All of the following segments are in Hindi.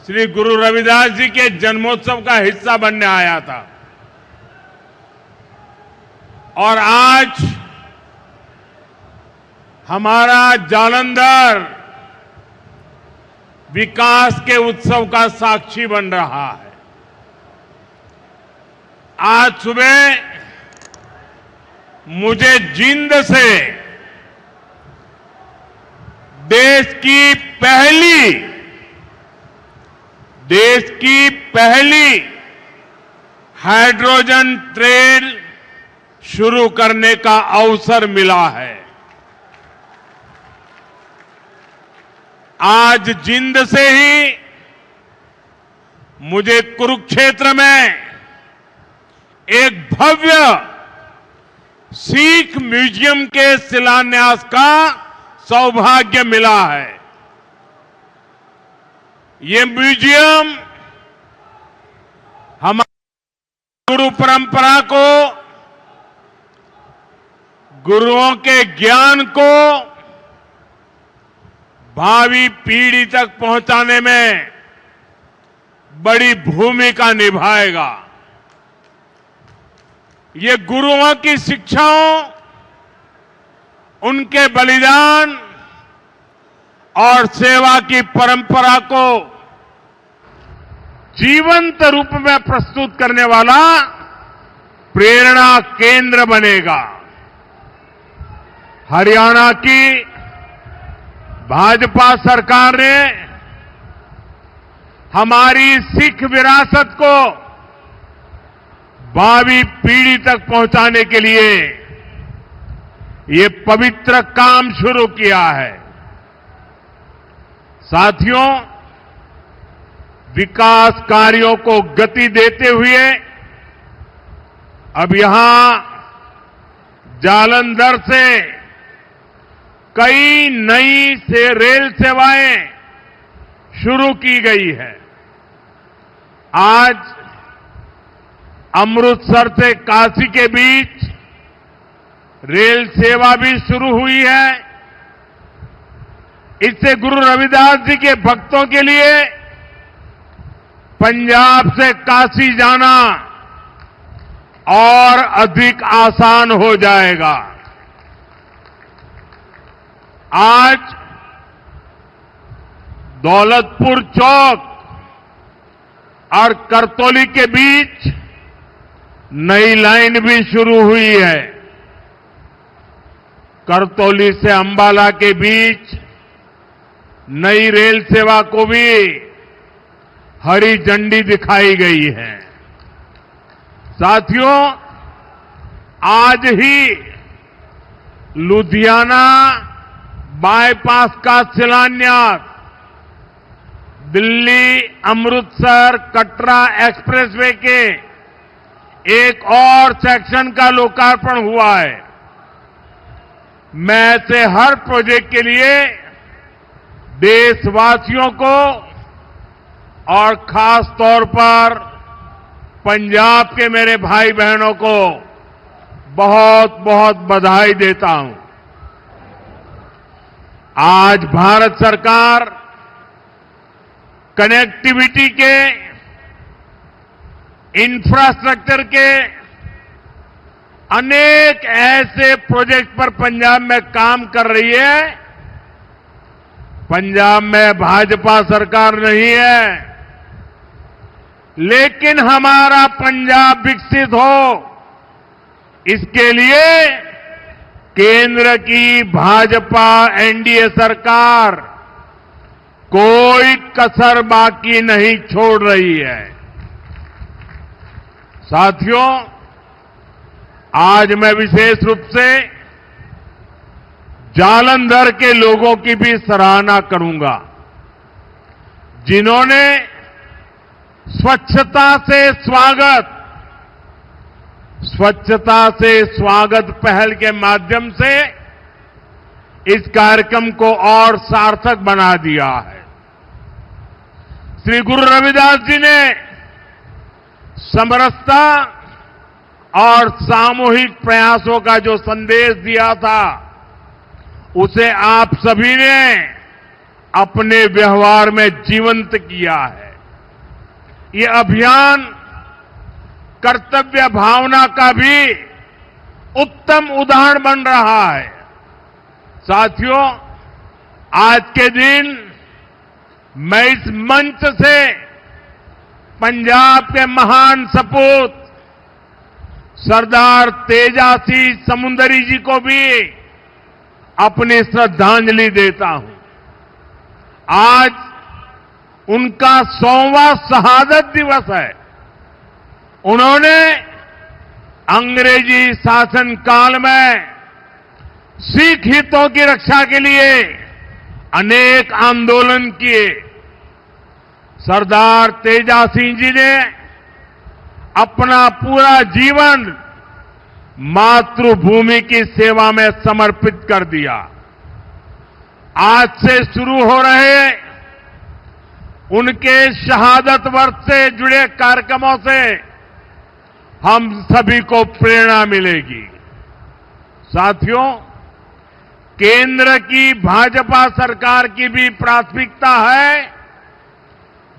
श्री गुरु रविदास जी के जन्मोत्सव का हिस्सा बनने आया था और आज हमारा जालंधर विकास के उत्सव का साक्षी बन रहा है। आज सुबह मुझे जींद से देश की पहली हाइड्रोजन ट्रेन शुरू करने का अवसर मिला है। आज जींद से ही मुझे कुरुक्षेत्र में एक भव्य सिख म्यूजियम के शिलान्यास का सौभाग्य मिला है। ये म्यूजियम हमारी गुरु परंपरा को, गुरुओं के ज्ञान को भावी पीढ़ी तक पहुंचाने में बड़ी भूमिका निभाएगा। ये गुरुओं की शिक्षाओं, उनके बलिदान और सेवा की परंपरा को जीवंत रूप में प्रस्तुत करने वाला प्रेरणा केंद्र बनेगा। हरियाणा की भाजपा सरकार ने हमारी सिख विरासत को भावी पीढ़ी तक पहुंचाने के लिए ये पवित्र काम शुरू किया है। साथियों, विकास कार्यों को गति देते हुए अब यहां जालंधर से कई नई रेल सेवाएं शुरू की गई है। आज अमृतसर से काशी के बीच रेल सेवा भी शुरू हुई है। इससे गुरु रविदास जी के भक्तों के लिए पंजाब से काशी जाना और अधिक आसान हो जाएगा। आज दौलतपुर चौक और करतौली के बीच नई लाइन भी शुरू हुई है। करतौली से अंबाला के बीच नई रेल सेवा को भी हरी झंडी दिखाई गई है। साथियों, आज ही लुधियाना बाईपास का शिलान्यास, दिल्ली अमृतसर कटरा एक्सप्रेसवे के एक और सेक्शन का लोकार्पण हुआ है। मैं ऐसे हर प्रोजेक्ट के लिए देशवासियों को और खास तौर पर पंजाब के मेरे भाई बहनों को बहुत बहुत बधाई देता हूं। आज भारत सरकार कनेक्टिविटी के, इंफ्रास्ट्रक्चर के अनेक ऐसे प्रोजेक्ट पर पंजाब में काम कर रही है। पंजाब में भाजपा सरकार नहीं है, लेकिन हमारा पंजाब विकसित हो, इसके लिए केंद्र की भाजपा एनडीए सरकार कोई कसर बाकी नहीं छोड़ रही है। साथियों, आज मैं विशेष रूप से जालंधर के लोगों की भी सराहना करूंगा, जिन्होंने स्वच्छता से स्वागत पहल के माध्यम से इस कार्यक्रम को और सार्थक बना दिया है। श्री गुरु रविदास जी ने समरसता और सामूहिक प्रयासों का जो संदेश दिया था, उसे आप सभी ने अपने व्यवहार में जीवंत किया है। ये अभियान कर्तव्य भावना का भी उत्तम उदाहरण बन रहा है। साथियों, आज के दिन मैं इस मंच से पंजाब के महान सपूत सरदार तेजासी समुंदरी जी को भी अपनी श्रद्धांजलि देता हूं। आज उनका 100वां शहादत दिवस है। उन्होंने अंग्रेजी शासन काल में सिख हितों की रक्षा के लिए अनेक आंदोलन किए। सरदार तेजासी जी ने अपना पूरा जीवन मातृभूमि की सेवा में समर्पित कर दिया। आज से शुरू हो रहे उनके शहादत वर्ष से जुड़े कार्यक्रमों से हम सभी को प्रेरणा मिलेगी। साथियों, केंद्र की भाजपा सरकार की भी प्राथमिकता है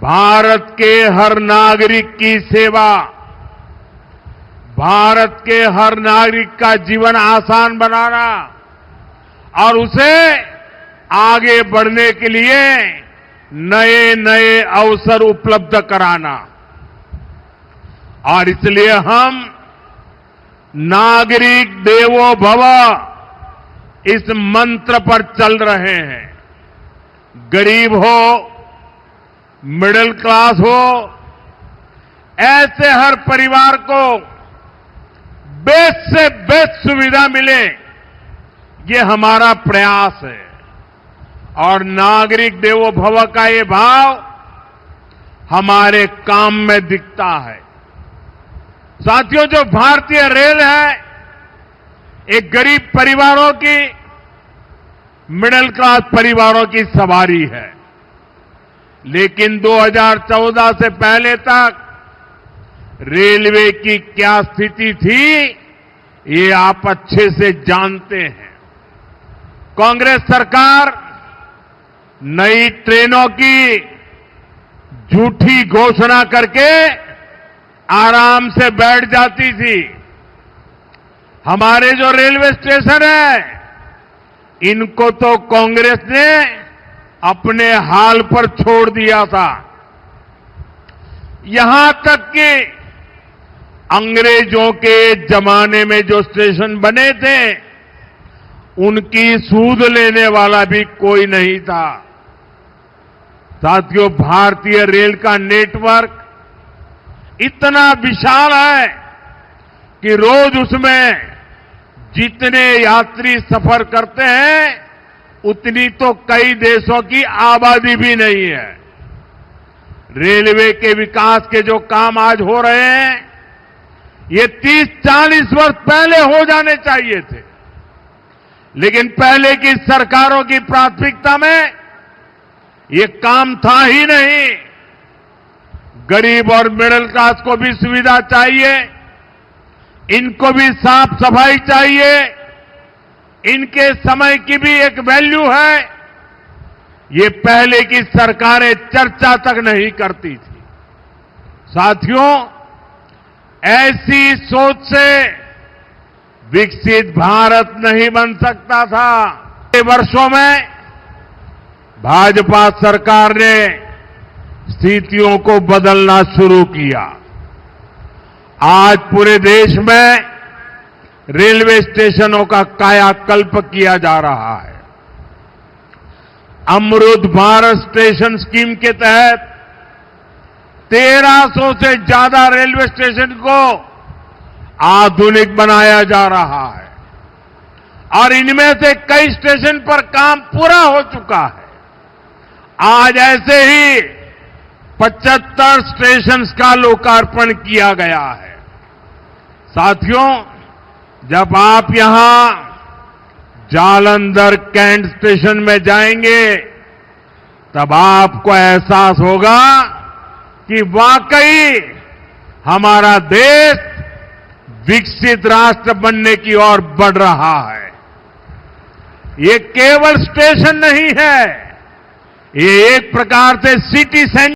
भारत के हर नागरिक की सेवा, भारत के हर नागरिक का जीवन आसान बनाना और उसे आगे बढ़ने के लिए नए नए अवसर उपलब्ध कराना। और इसलिए हम नागरिक देवो भव इस मंत्र पर चल रहे हैं। गरीब हो, मिडिल क्लास हो, ऐसे हर परिवार को बेस्ट से बेस्ट सुविधा मिले, ये हमारा प्रयास है। और नागरिक देवो भव का ये भाव हमारे काम में दिखता है। साथियों, जो भारतीय रेल है एक गरीब परिवारों की, मिडिल क्लास परिवारों की सवारी है। लेकिन 2014 से पहले तक रेलवे की क्या स्थिति थी, ये आप अच्छे से जानते हैं। कांग्रेस सरकार नई ट्रेनों की झूठी घोषणा करके आराम से बैठ जाती थी। हमारे जो रेलवे स्टेशन है, इनको तो कांग्रेस ने अपने हाल पर छोड़ दिया था। यहां तक कि अंग्रेजों के जमाने में जो स्टेशन बने थे, उनकी सूद लेने वाला भी कोई नहीं था। साथियों, भारतीय रेल का नेटवर्क इतना विशाल है कि रोज उसमें जितने यात्री सफर करते हैं, उतनी तो कई देशों की आबादी भी नहीं है। रेलवे के विकास के जो काम आज हो रहे हैं, ये 30-40 वर्ष पहले हो जाने चाहिए थे। लेकिन पहले की सरकारों की प्राथमिकता में ये काम था ही नहीं। गरीब और मिडिल क्लास को भी सुविधा चाहिए, इनको भी साफ सफाई चाहिए, इनके समय की भी एक वैल्यू है। ये पहले की सरकारें चर्चा तक नहीं करती थी। साथियों, ऐसी सोच से विकसित भारत नहीं बन सकता था। पिछले वर्षों में भाजपा सरकार ने स्थितियों को बदलना शुरू किया। आज पूरे देश में रेलवे स्टेशनों का कायाकल्प किया जा रहा है। अमृत भारत स्टेशन स्कीम के तहत 1300 से ज्यादा रेलवे स्टेशन को आधुनिक बनाया जा रहा है और इनमें से कई स्टेशन पर काम पूरा हो चुका है। आज ऐसे ही 75 स्टेशन का लोकार्पण किया गया है। साथियों, जब आप यहां जालंधर कैंट स्टेशन में जाएंगे, तब आपको एहसास होगा कि वाकई हमारा देश विकसित राष्ट्र बनने की ओर बढ़ रहा है। ये केवल स्टेशन नहीं है, ये एक प्रकार से सिटी सेंटर